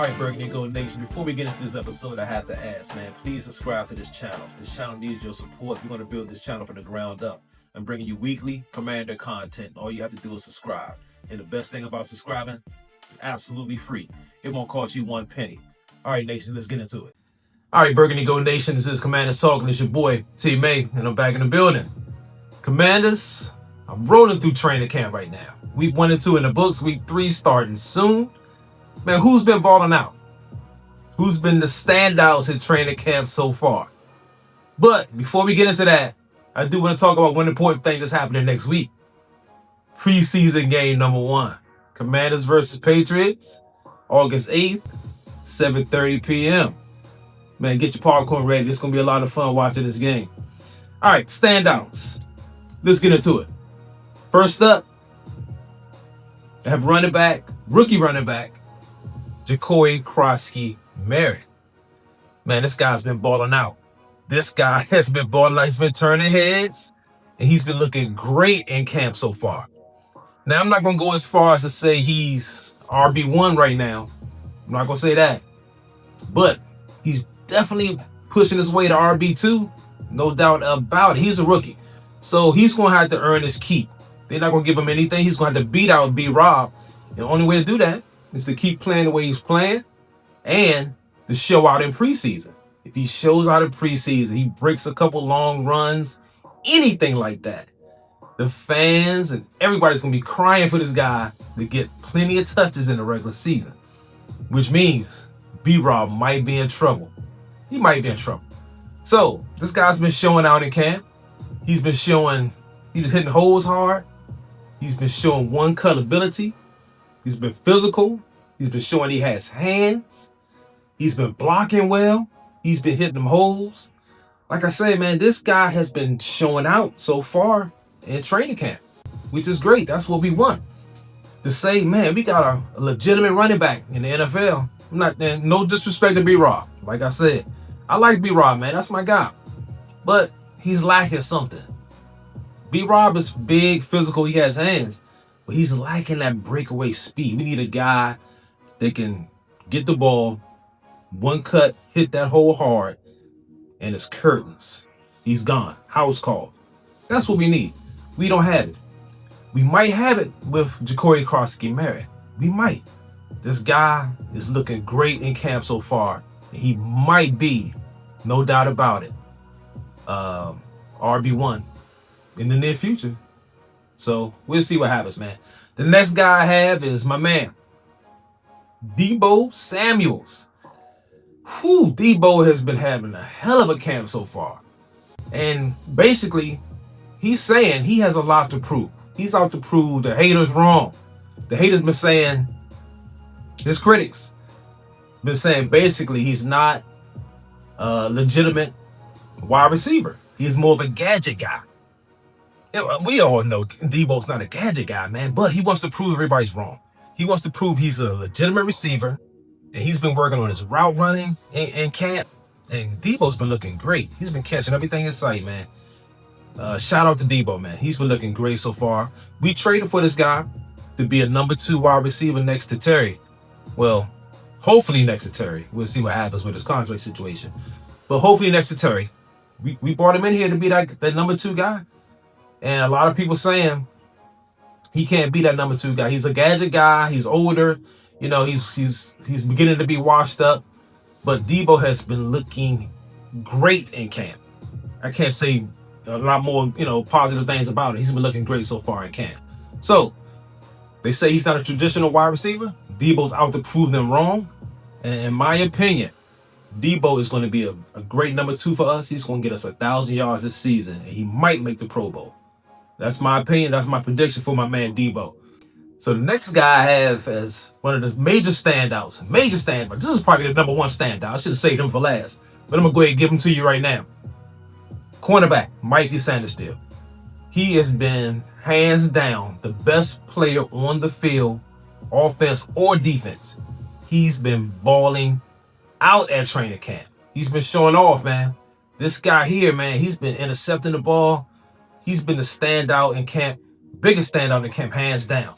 All right, Burgundy Gold Nation, before we get into this episode, I have to ask, man, please subscribe to this channel. This channel needs your support. We're going to build this channel from the ground up. I'm bringing you weekly Commander content. All you have to do is subscribe. And the best thing about subscribing, it's absolutely free. It won't cost you one penny. All right, Nation, let's get into it. All right, Burgundy Gold Nation, this is Commanders Talking. It's your boy, T May, and I'm back in the building. Commanders, I'm rolling through training camp right now. Week 1 and 2 in the books, week 3 starting soon. Man, who's been balling out? Who's been the standouts in training camp so far? But before we get into that, I do want to talk about one important thing that's happening next week. Preseason game number 1. Commanders versus Patriots, August 8th, 7:30 p.m. Man, get your popcorn ready. It's going to be a lot of fun watching this game. All right, standouts. Let's get into it. First up, I have rookie running back, Jacoby Crosby-Merritt. Man, this guy's been balling out. This guy has been balling out. He's been turning heads, and he's been looking great in camp so far. Now, I'm not going to go as far as to say he's RB1 right now. I'm not going to say that. But he's definitely pushing his way to RB2. No doubt about it. He's a rookie. So he's going to have to earn his keep. They're not going to give him anything. He's going to have to beat out B-Rob. And the only way to do that is to keep playing the way he's playing and to show out in preseason. If he shows out in preseason, he breaks a couple long runs, anything like that, the fans and everybody's going to be crying for this guy to get plenty of touches in the regular season, which means B-Rob might be in trouble. He might be in trouble. So this guy's been showing out in camp. He's been hitting holes hard. He's been showing one-cut ability. He's been physical. He's been showing he has hands. He's been blocking well. He's been hitting them holes. Like I say, man, this guy has been showing out so far in training camp, which is great. That's what we want. To say, man, we got a legitimate running back in the NFL. No disrespect to B-Rob. Like I said, I like B-Rob, man. That's my guy. But he's lacking something. B-Rob is big, physical. He has hands. But he's lacking that breakaway speed. We need a guy that can get the ball, one cut, hit that hole hard, and it's curtains. He's gone. House call. That's what we need. We don't have it. We might have it with Jacoby Crosby-Merritt. We might. This guy is looking great in camp so far. He might be, no doubt about it, RB1 in the near future. So we'll see what happens, man. The next guy I have is my man, Deebo Samuels. Deebo has been having a hell of a camp so far. And basically, he's saying he has a lot to prove. He's out to prove the haters wrong. The haters been saying, his critics been saying basically he's not a legitimate wide receiver. He's more of a gadget guy. We all know Deebo's not a gadget guy, man, but he wants to prove everybody's wrong. He wants to prove he's a legitimate receiver, and he's been working on his route running in camp, and Deebo's been looking great. He's been catching everything in sight, man. Shout out to Deebo, man. He's been looking great so far. We traded for this guy to be a number 2 wide receiver next to Terry. Well, hopefully next to Terry. We'll see what happens with his contract situation. But hopefully next to Terry. We brought him in here to be that number 2 guy. And a lot of people saying he can't be that number 2 guy. He's a gadget guy. He's older. You know, he's beginning to be washed up. But Deebo has been looking great in camp. I can't say a lot more, positive things about it. He's been looking great so far in camp. So they say he's not a traditional wide receiver. Deebo's out to prove them wrong. And in my opinion, Deebo is going to be a great number 2 for us. He's going to get us 1,000 yards this season, and he might make the Pro Bowl. That's my opinion. That's my prediction for my man Deebo. So the next guy I have as one of the major standouts. This is probably the number 1 standout. I should have saved him for last, but I'm going to go ahead and give him to you right now. Cornerback, Mikey Sandersteele. He has been, hands down, the best player on the field, offense or defense. He's been balling out at training camp. He's been showing off, man. This guy here, man, he's been intercepting the ball. He's been the standout in camp, biggest standout in camp, hands down.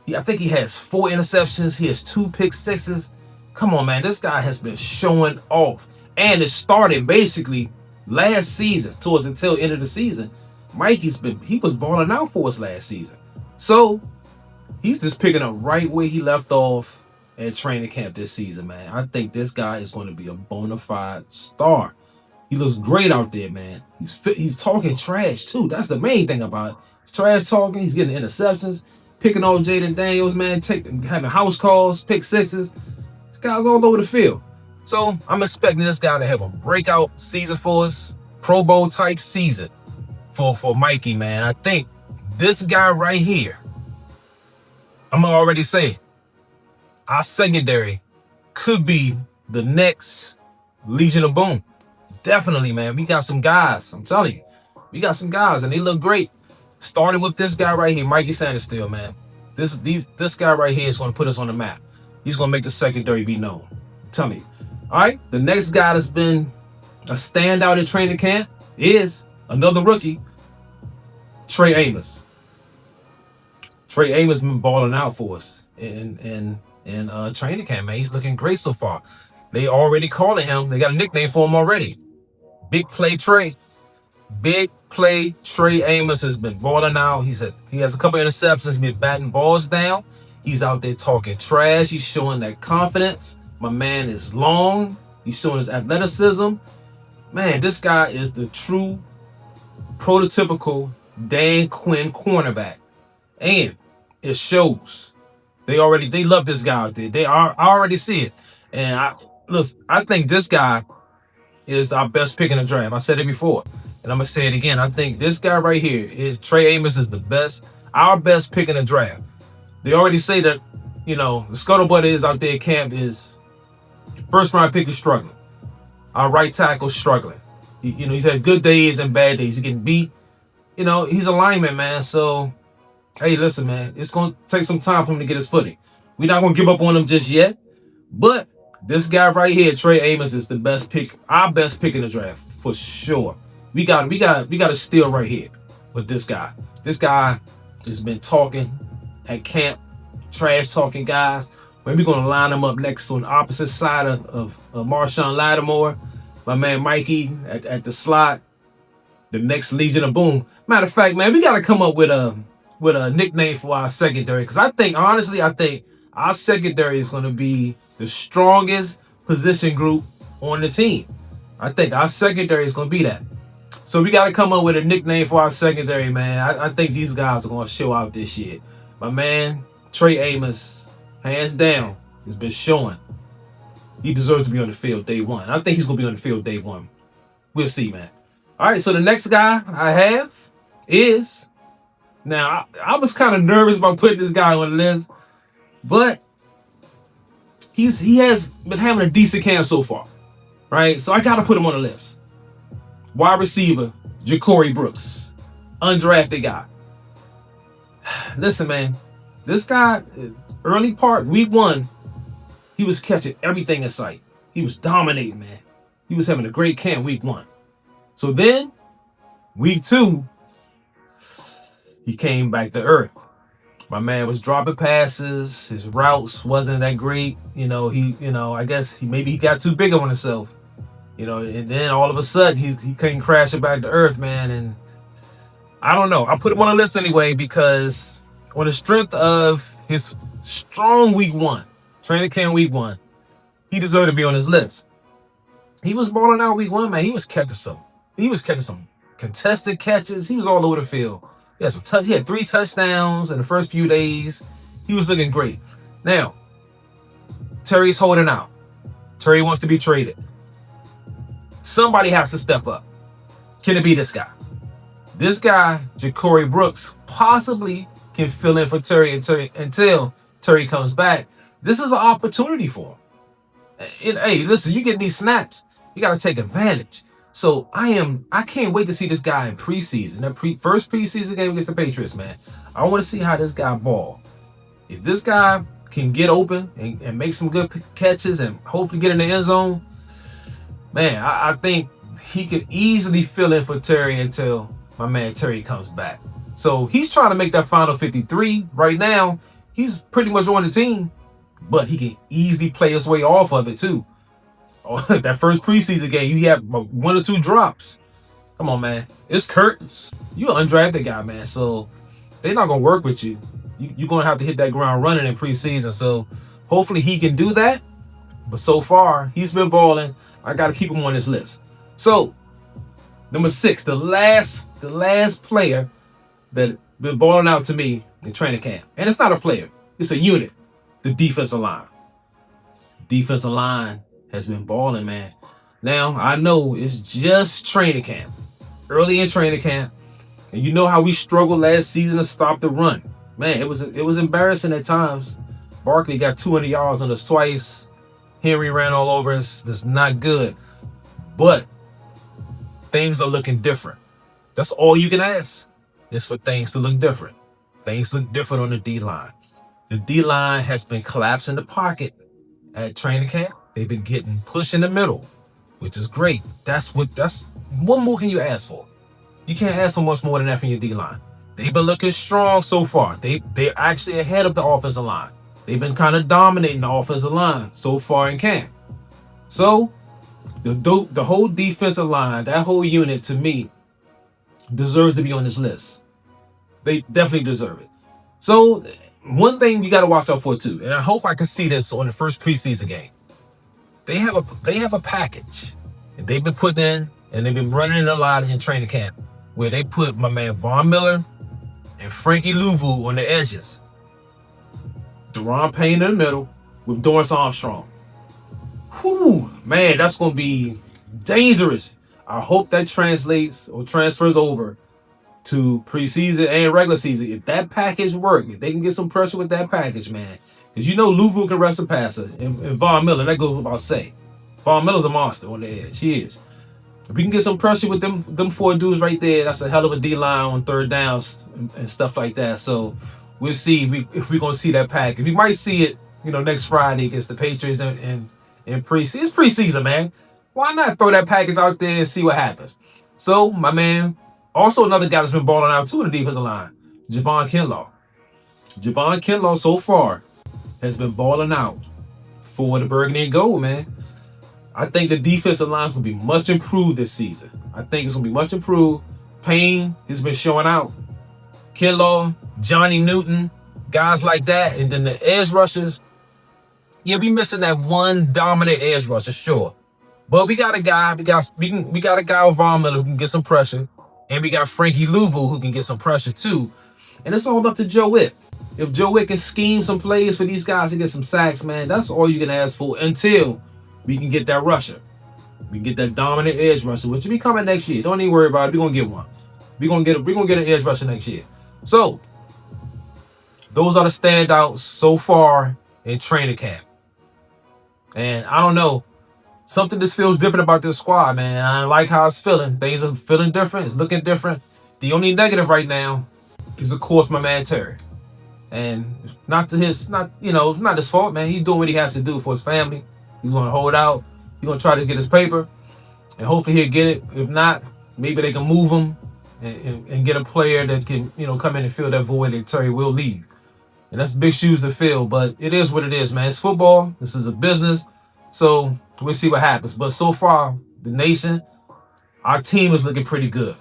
I think he has 4 interceptions. He has 2 pick sixes. Come on, man. This guy has been showing off. And it started basically last season, towards the tail end of the season. He was balling out for us last season. So he's just picking up right where he left off at training camp this season, man. I think this guy is going to be a bona fide star. He looks great out there, man. He's talking trash too. That's the main thing about it. He's trash talking. He's getting interceptions, picking on Jaden Daniels, man. Having house calls, pick sixes. This guy's all over the field. So I'm expecting this guy to have a breakout season for us, Pro Bowl type season for Mikey, man. I think this guy right here, I'm gonna already say, our secondary could be the next Legion of Boom. Definitely, man. We got some guys. I'm telling you, we got some guys, and they look great. Starting with this guy right here, Mikey Sanders, man. This guy right here is going to put us on the map. He's going to make the secondary be known. I'm telling you. All right. The next guy that's been a standout in training camp is another rookie, Trey Amos. Trey Amos been balling out for us in training camp, man. He's looking great so far. They already calling him. They got a nickname for him already. Big Play Trey. Big Play Trey Amos has been balling out. He has a couple interceptions, been batting balls down. He's out there talking trash. He's showing that confidence. My man is long. He's showing his athleticism. Man, this guy is the true prototypical Dan Quinn cornerback. And it shows. They love this guy out there. I already see it. And I think this guy is our best pick in the draft. I said it before, and I'm gonna say it again. I think this guy right here Trey Amos is our best pick in the draft. They already say that, the scuttlebutt is out there. Camp is first round pick is struggling. Our right tackle struggling. He's had good days and bad days. He's getting beat. He's a lineman, man. So, hey, listen, man, it's gonna take some time for him to get his footing. We're not gonna give up on him just yet, but this guy right here, Trey Amos, is the best pick, our best pick in the draft for sure. We got a steal right here with this guy. This guy has been talking at camp, trash talking guys. We're gonna line him up next on the opposite side of Marshawn Lattimore, my man Mikey at the slot, the next Legion of Boom. Matter of fact, man, we gotta come up with a nickname for our secondary, because I think our secondary is gonna be the strongest position group on the team. I think our secondary is going to be that. So we got to come up with a nickname for our secondary, man. I think these guys are going to show out this year. My man, Trey Amos, hands down, has been showing. He deserves to be on the field day one. I think he's going to be on the field day one. We'll see, man. All right, so the next guy I have is... Now, I was kind of nervous about putting this guy on the list, but he has been having a decent camp so far, right? So I got to put him on the list. Wide receiver, Ja'Cory Brooks, undrafted guy. Listen, man, this guy, early part, week one, he was catching everything in sight. He was dominating, man. He was having a great camp week one. So then, week two, he came back to earth. My man was dropping passes. His routes wasn't that great. I guess he got too big on himself. And then all of a sudden he came crashing back to earth, man. And I don't know. I put him on the list anyway because on the strength of his strong week one, training camp week one, he deserved to be on his list. He was balling out week one, man. He was catching some contested catches. He was all over the field. He had 3 touchdowns in the first few days. He was looking great. Now, Terry's holding out. Terry wants to be traded. Somebody has to step up. Can it be this guy? This guy, Ja'Cory Brooks, possibly can fill in for Terry until Terry comes back. This is an opportunity for him. Hey, listen, you get these snaps. You got to take advantage. So I can't wait to see this guy in preseason. That first preseason game against the Patriots, man. I want to see how this guy ball. If this guy can get open and make some good catches and hopefully get in the end zone, man, I think he could easily fill in for Terry until my man Terry comes back. So he's trying to make that final 53 right now. He's pretty much on the team. but he can easily play his way off of it too. That first preseason game, you have 1 or 2 drops. Come on, man. It's curtains. You an undrafted guy, man. So they're not gonna work with you. You're gonna have to hit that ground running in preseason. So hopefully he can do that. But so far, he's been balling. I gotta keep him on this list. So number 6, the last player that been balling out to me in training camp. And it's not a player, it's a unit. The defensive line. Defensive line has been balling, man. Now, I know it's just training camp. Early in training camp. And you know how we struggled last season to stop the run. Man, it was embarrassing at times. Barkley got 200 yards on us twice. Henry ran all over us. That's not good. But things are looking different. That's all you can ask. Is for things to look different. Things look different on the D-line. The D-line has been collapsing the pocket at training camp. They've been getting pushed in the middle, which is great. What more can you ask for? You can't ask for much more than that from your D-line. They've been looking strong so far. They're actually ahead of the offensive line. They've been kind of dominating the offensive line so far in camp. So the whole defensive line, that whole unit, to me, deserves to be on this list. They definitely deserve it. So one thing you got to watch out for too, and I hope I can see this on the first preseason game. They have a package that they've been putting in, and they've been running it a lot in training camp, where they put my man Von Miller and Frankie Louvu on the edges. Deron Payne in the middle with Dorrance Armstrong. Whew, man, that's going to be dangerous. I hope that translates or transfers over to preseason and regular season. If that package works, if they can get some pressure with that package, man. Because you know Louvu can rush the passer. And Von Miller, that goes without saying. Von Miller's a monster on the edge. He is. If we can get some pressure with them 4 dudes right there, that's a hell of a D-line on third downs and stuff like that. So we'll see if we're going to see that package. We might see it, next Friday against the Patriots in preseason. It's preseason, man. Why not throw that package out there and see what happens? So, my man, also another guy that's been balling out too in the defensive line, Javon Kinlaw. Javon Kinlaw so far has been balling out for the Burgundy and Gold, man. I think the defensive lines will be much improved this season. I think it's going to be much improved. Payne has been showing out. Kinlaw, Johnny Newton, guys like that. And then the edge rushers. Yeah, we missing that one dominant edge rusher, sure. But we got a guy. We got a guy with Von Miller who can get some pressure. And we got Frankie Louvu who can get some pressure too. And it's all up to Joe Witt. If Joe Witt can scheme some plays for these guys to get some sacks, man, that's all you can ask for until we can get that rusher. We can get that dominant edge rusher, which will be coming next year. Don't even worry about it. We're gonna get one. We're gonna get an edge rusher next year. So those are the standouts so far in training camp. And I don't know. Something just feels different about this squad, man. I like how it's feeling. Things are feeling different. It's looking different. The only negative right now is, of course, my man Terry. And it's not his fault, man. He's doing what he has to do for his family. He's going to hold out. He's going to try to get his paper. And hopefully he'll get it. If not, maybe they can move him and get a player that can, come in and fill that void that Terry will leave. And that's big shoes to fill. But it is what it is, man. It's football. This is a business. So we'll see what happens. But so far, the nation, our team is looking pretty good.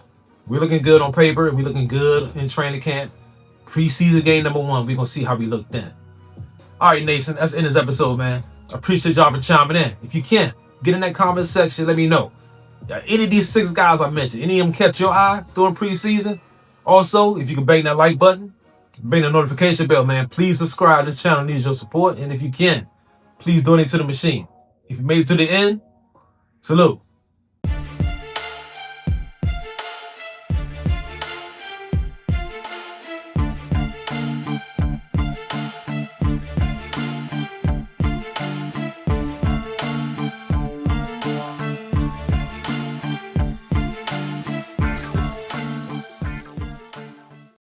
We're looking good on paper. We're looking good in training camp. Preseason game number 1. We're going to see how we look then. All right, nation. That's the end of this episode, man. I appreciate y'all for chiming in. If you can, get in that comment section. Let me know. Any of these 6 guys I mentioned, any of them catch your eye during preseason? Also, if you can bang that like button, bang the notification bell, man. Please subscribe to the channel. Needs your support. And if you can, please donate to the machine. If you made it to the end, salute.